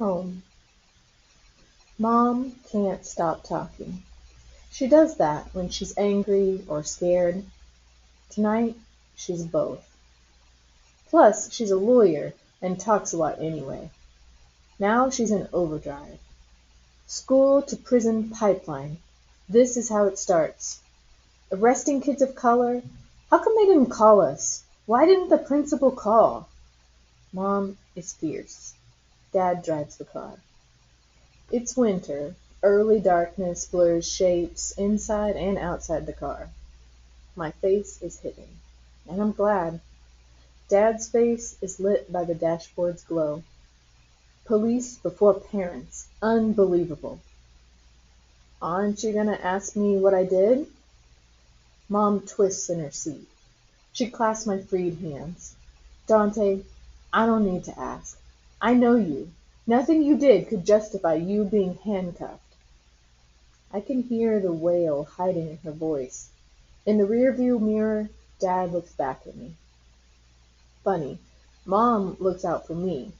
Home. Mom can't stop talking. She does that when she's angry or scared. Tonight, she's both. Plus, she's a lawyer and talks a lot anyway. Now she's in overdrive. School to prison pipeline. This is how it starts. Arresting kids of color? How come they didn't call us? Why didn't the principal call? Mom is fierce. Dad drives the car. It's winter. Early darkness blurs shapes inside and outside the car. My face is hidden, and I'm glad. Dad's face is lit by the dashboard's glow. Police before parents. Unbelievable. Aren't you gonna ask me what I did? Mom twists in her seat. She clasps my freed hands. Dante, I don't need to ask. I know you. Nothing you did could justify you being handcuffed. I can hear the wail hiding in her voice. In the rearview mirror, Dad looks back at me. Funny, Mom looks out for me.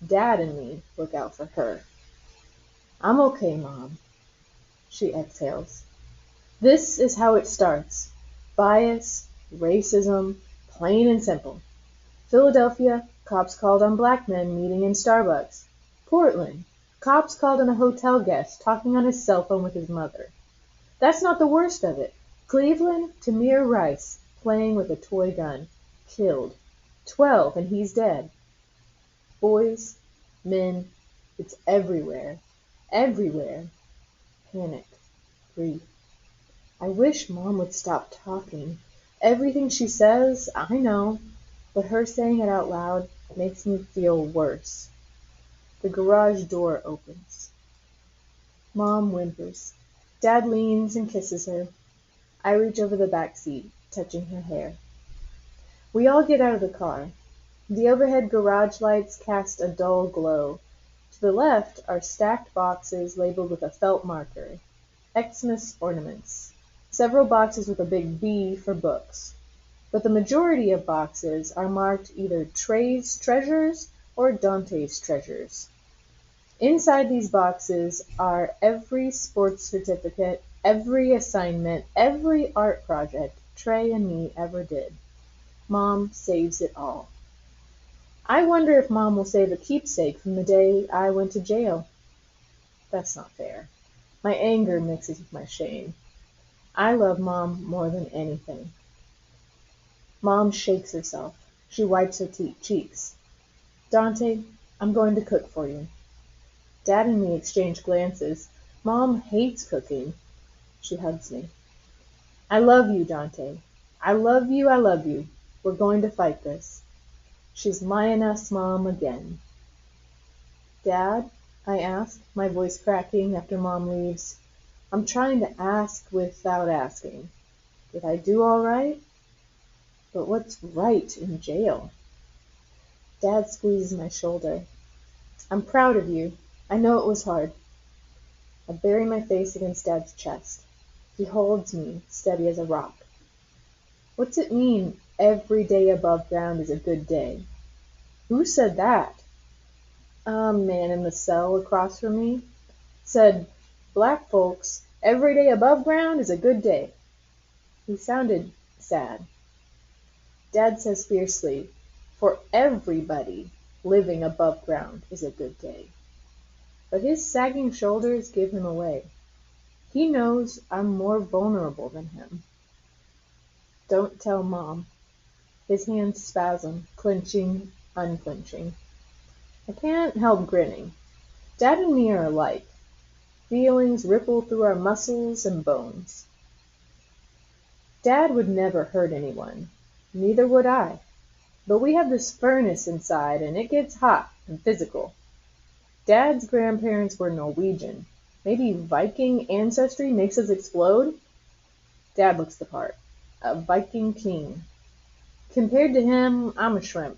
Dad and me look out for her. I'm okay, Mom. She exhales. This is how it starts. Bias, racism, plain and simple. Philadelphia, cops called on black men meeting in Starbucks. Portland, cops called on a hotel guest talking on his cell phone with his mother. That's not the worst of it. Cleveland, Tamir Rice, playing with a toy gun. Killed. 12 and he's dead. Boys, men, it's everywhere. Everywhere. Panic. Grief. I wish Mom would stop talking. Everything she says, I know, but her saying it out loud makes me feel worse. The garage door opens. Mom whimpers. Dad leans and kisses her. I reach over the back seat, touching her hair. We all get out of the car. The overhead garage lights cast a dull glow. To the left are stacked boxes labeled with a felt marker. Xmas ornaments. Several boxes with a big B for books. But the majority of boxes are marked either Trey's Treasures or Dante's Treasures. Inside these boxes are every sports certificate, every assignment, every art project Trey and me ever did. Mom saves it all. I wonder if Mom will save a keepsake from the day I went to jail. That's not fair. My anger mixes with my shame. I love Mom more than anything. Mom shakes herself. She wipes her cheeks. Dante, I'm going to cook for you. Dad and me exchange glances. Mom hates cooking. She hugs me. I love you, Dante. I love you, I love you. We're going to fight this. She's lioness Mom again. Dad? I ask, my voice cracking after Mom leaves. I'm trying to ask without asking. Did I do all right? But what's right in jail? Dad squeezes my shoulder. I'm proud of you. I know it was hard. I bury my face against Dad's chest. He holds me, steady as a rock. What's it mean, every day above ground is a good day? Who said that? A man in the cell across from me said, Black folks, every day above ground is a good day. He sounded sad. Dad says fiercely, for everybody, living above ground is a good day. But his sagging shoulders give him away. He knows I'm more vulnerable than him. Don't tell Mom. His hands spasm, clenching, unclenching. I can't help grinning. Dad and me are alike. Feelings ripple through our muscles and bones. Dad would never hurt anyone. Neither would I. But we have this furnace inside, and it gets hot and physical. Dad's grandparents were Norwegian. Maybe Viking ancestry makes us explode? Dad looks the part. A Viking king. Compared to him, I'm a shrimp.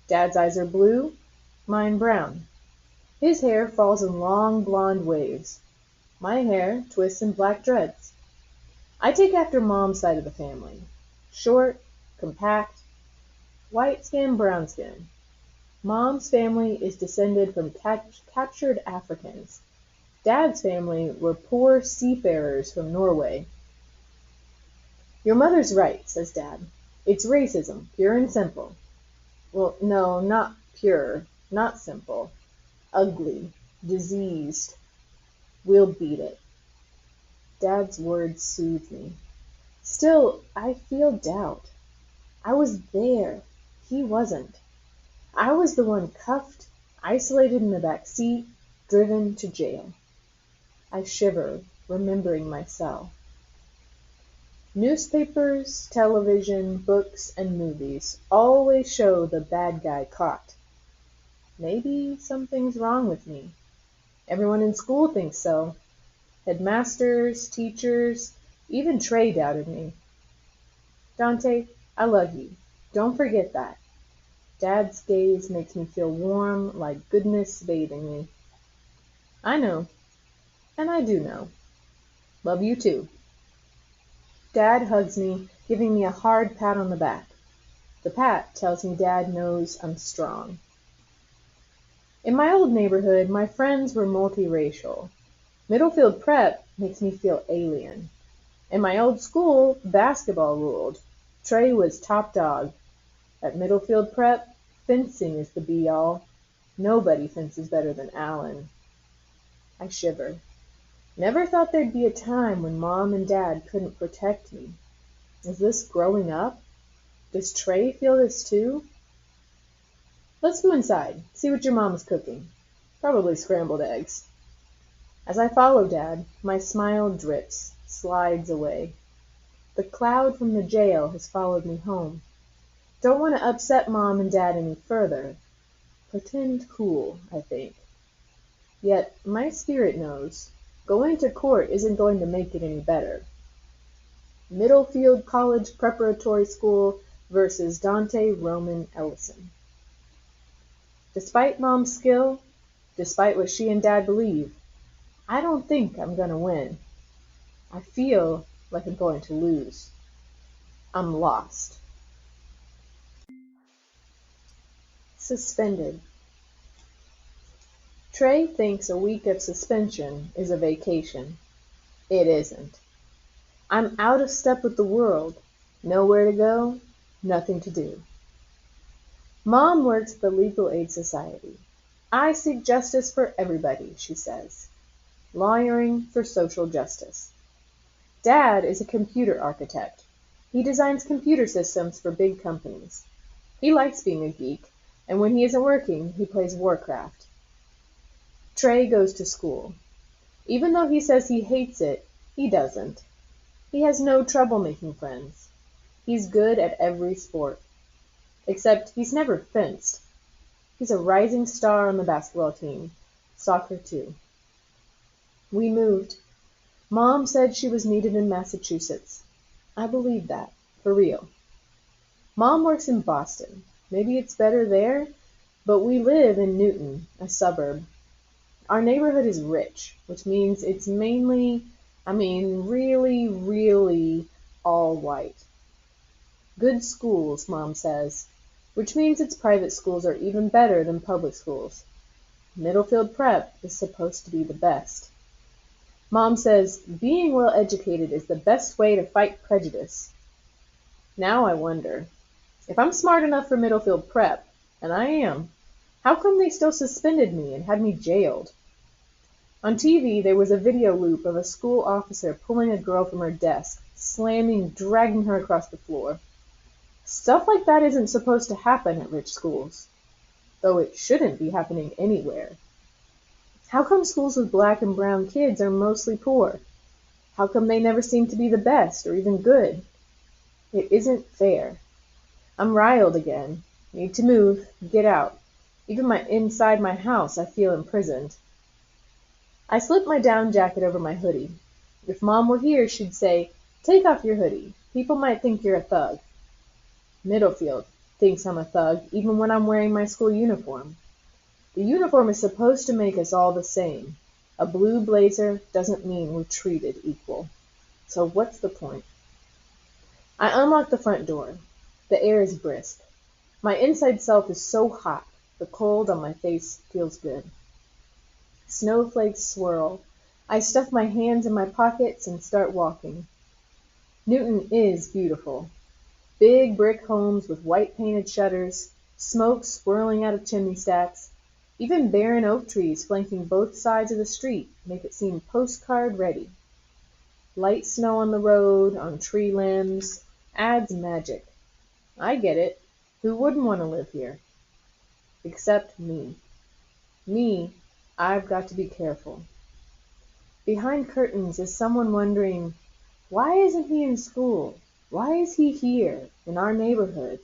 Dad's eyes are blue, mine brown. His hair falls in long blonde waves. My hair twists in black dreads. I take after Mom's side of the family. Short, compact, white skin, brown skin. Mom's family is descended from captured Africans. Dad's family were poor seafarers from Norway. Your mother's right, says Dad. It's racism, pure and simple. Well, no, not pure, not simple. Ugly, diseased. We'll beat it. Dad's words soothe me. Still, I feel doubt. I was there. He wasn't. I was the one cuffed, isolated in the back seat, driven to jail. I shiver, remembering my cell. Newspapers, television, books, and movies always show the bad guy caught. Maybe something's wrong with me. Everyone in school thinks so. Headmasters, teachers, even Trey doubted me. Dante, I love you. Don't forget that. Dad's gaze makes me feel warm, like goodness bathing me. I know, and I do know. Love you too. Dad hugs me, giving me a hard pat on the back. The pat tells me Dad knows I'm strong. In my old neighborhood, my friends were multiracial. Middlefield Prep makes me feel alien. In my old school, basketball ruled. Trey was top dog. At Middlefield Prep, fencing is the be-all. Nobody fences better than Alan. I shiver. Never thought there'd be a time when Mom and Dad couldn't protect me. Is this growing up? Does Trey feel this too? Let's go inside, see what your mom's cooking. Probably scrambled eggs. As I follow Dad, my smile drips, slides away. The cloud from the jail has followed me home. Don't want to upset Mom and Dad any further. Pretend cool, I think. Yet my spirit knows. Going to court isn't going to make it any better. Middlefield College Preparatory School versus Dante Roman Ellison. Despite Mom's skill, despite what she and Dad believe, I don't think I'm going to win. I feel like I'm going to lose. I'm lost. Suspended. Trey thinks a week of suspension is a vacation. It isn't. I'm out of step with the world. Nowhere to go, nothing to do. Mom works at the Legal Aid Society. I seek justice for everybody, she says. Lawyering for social justice. Dad is a computer architect. He designs computer systems for big companies. He likes being a geek, and when he isn't working, he plays Warcraft. Trey goes to school. Even though he says he hates it, he doesn't. He has no trouble making friends. He's good at every sport. Except he's never fenced. He's a rising star on the basketball team. Soccer too. We moved. Mom said she was needed in Massachusetts. I believe that, for real. Mom works in Boston. Maybe it's better there, but we live in Newton, a suburb. Our neighborhood is rich, which means it's mainly, really all white. Good schools, Mom says, which means its private schools are even better than public schools. Middlefield Prep is supposed to be the best. Mom says being well educated is the best way to fight prejudice. Now I wonder, if I'm smart enough for Middlefield Prep, and I am, how come they still suspended me and had me jailed? On TV, there was a video loop of a school officer pulling a girl from her desk, slamming, dragging her across the floor. Stuff like that isn't supposed to happen at rich schools, though it shouldn't be happening anywhere. How come schools with black and brown kids are mostly poor? How come they never seem to be the best or even good? It isn't fair. I'm riled again. Need to move, get out. Even inside my house, I feel imprisoned. I slip my down jacket over my hoodie. If Mom were here, she'd say, "Take off your hoodie. People might think you're a thug." Middlefield thinks I'm a thug even when I'm wearing my school uniform. The uniform is supposed to make us all the same. A blue blazer doesn't mean we're treated equal. So what's the point? I unlock the front door. The air is brisk. My inside self is so hot. The cold on my face feels good. Snowflakes swirl. I stuff my hands in my pockets and start walking. Newton is beautiful. Big brick homes with white painted shutters, smoke swirling out of chimney stacks. Even barren oak trees flanking both sides of the street make it seem postcard ready. Light snow on the road, on tree limbs, adds magic. I get it. Who wouldn't want to live here? Except me. Me, I've got to be careful. Behind curtains is someone wondering, why isn't he in school? Why is he here, in our neighborhood?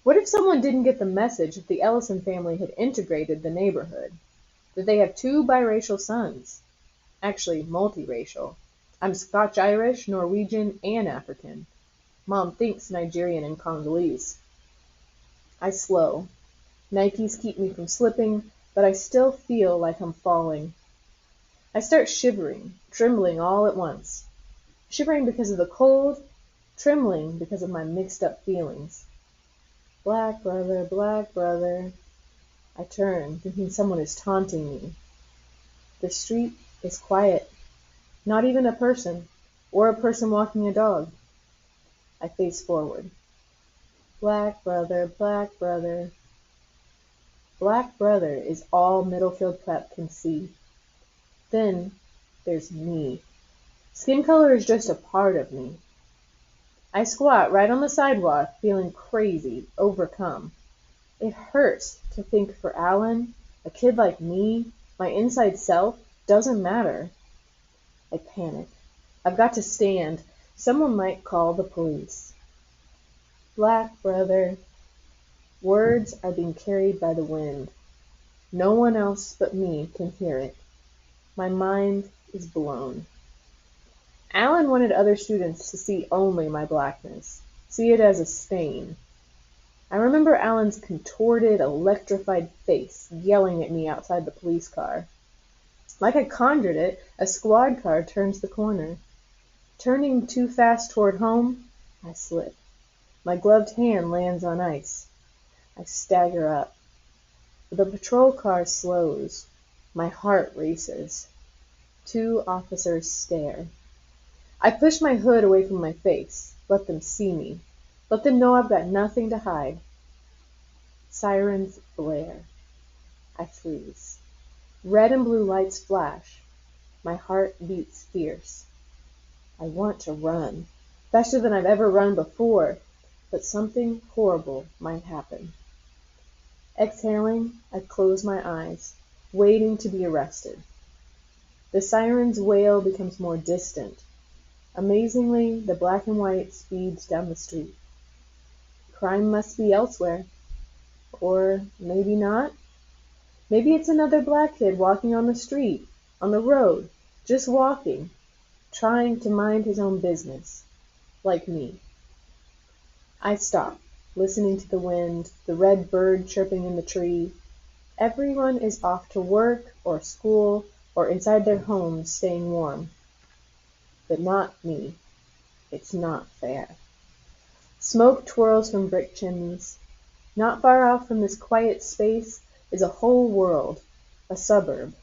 What if someone didn't get the message that the Ellison family had integrated the neighborhood? That they have 2 biracial sons. Actually, multiracial. I'm Scotch-Irish, Norwegian, and African. Mom thinks Nigerian and Congolese. I slow. Nikes keep me from slipping, but I still feel like I'm falling. I start shivering, trembling all at once. Shivering because of the cold, trembling because of my mixed up feelings. Black brother, black brother. I turn, thinking someone is taunting me. The street is quiet. Not even a person, or a person walking a dog. I face forward. Black brother, black brother. Black brother is all Middlefield Prep can see. Then there's me. Skin color is just a part of me. I squat right on the sidewalk, feeling crazy, overcome. It hurts to think for Alan, a kid like me, my inside self, doesn't matter. I panic. I've got to stand. Someone might call the police. Black brother. Words are being carried by the wind. No one else but me can hear it. My mind is blown. Alan wanted other students to see only my blackness, see it as a stain. I remember Alan's contorted, electrified face yelling at me outside the police car. Like I conjured it, a squad car turns the corner. Turning too fast toward home, I slip. My gloved hand lands on ice. I stagger up. The patrol car slows. My heart races. 2 officers stare. I push my hood away from my face. Let them see me. Let them know I've got nothing to hide. Sirens blare. I freeze. Red and blue lights flash. My heart beats fierce. I want to run, faster than I've ever run before, but something horrible might happen. Exhaling, I close my eyes, waiting to be arrested. The siren's wail becomes more distant. Amazingly, the black and white speeds down the street. Crime must be elsewhere. Or maybe not. Maybe it's another black kid walking on the street, on the road, just walking, trying to mind his own business, like me. I stop, listening to the wind, the red bird chirping in the tree. Everyone is off to work or school or inside their homes staying warm. But not me. It's not fair. Smoke twirls from brick chimneys. Not far off from this quiet space is a whole world, a suburb,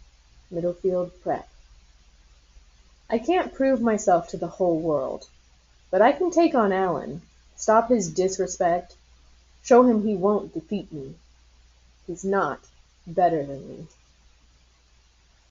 Middlefield Prep. I can't prove myself to the whole world, but I can take on Alan, stop his disrespect, show him he won't defeat me. He's not better than me.